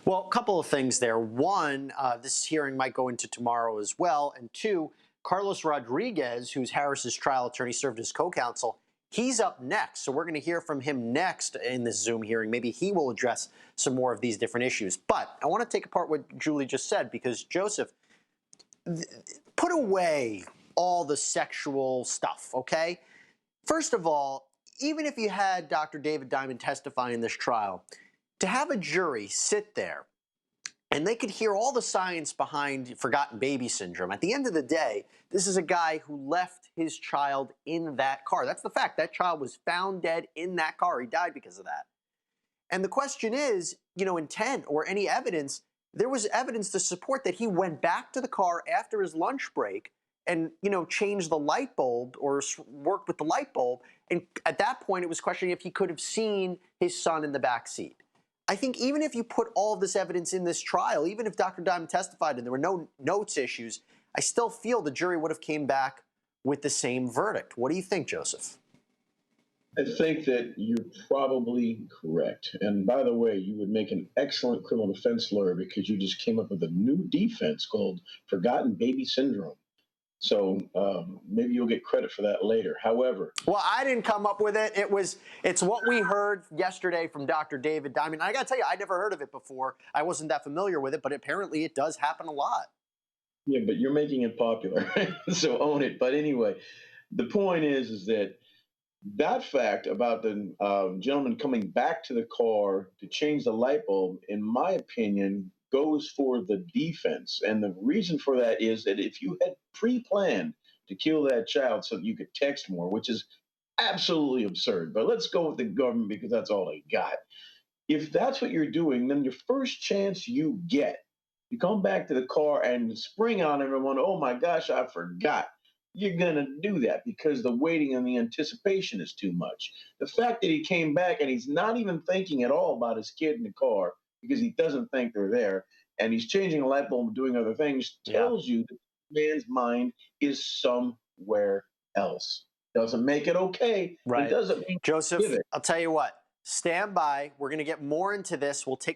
Well, a couple of things there. One, this hearing might go into tomorrow as well. And two, Carlos Rodriguez, who's Harris's trial attorney, served as co-counsel. He's up next. So we're going to hear from him next in this Zoom hearing. Maybe he will address some more of these different issues. But I want to take apart what Julie just said, because Joseph, put away all the sexual stuff, okay? First of all, even if you had Dr. David Diamond testify in this trial, to have a jury sit there and they could hear all the science behind forgotten baby syndrome. At the end of the day, this is a guy who left his child in that car. That's the fact. That child was found dead in that car. He died because of that. And the question is, intent or any evidence. There was evidence to support that he went back to the car after his lunch break and, changed the light bulb or worked with the light bulb. And at that point, it was questioning if he could have seen his son in the back seat. I think even if you put all of this evidence in this trial, even if Dr. Diamond testified and there were no notes issues, I still feel the jury would have came back with the same verdict. What do you think, Joseph? I think that you're probably correct. And by the way, you would make an excellent criminal defense lawyer because you just came up with a new defense called forgotten baby syndrome. So maybe you'll get credit for that later. However, well, I didn't come up with it. It's what we heard yesterday from Dr. David Diamond. I got to tell you, I never heard of it before. I wasn't that familiar with it, but apparently it does happen a lot. Yeah, but you're making it popular, so own it. But anyway, the point is that fact about the gentleman coming back to the car to change the light bulb, in my opinion, goes for the defense. And the reason for that is that if you had pre-planned to kill that child so that you could text more, which is absolutely absurd, but let's go with the government because that's all they got. If that's what you're doing, then your first chance you get, you come back to the car and spring on everyone, oh my gosh, I forgot. You're going to do that because the waiting and the anticipation is too much. The fact that he came back and he's not even thinking at all about his kid in the car because he doesn't think they're there, and he's changing a light bulb and doing other things, tells you that the man's mind is somewhere else. Doesn't make it okay. Right. It doesn't mean Joseph, I'll tell you what, stand by. We're going to get more into this. We'll take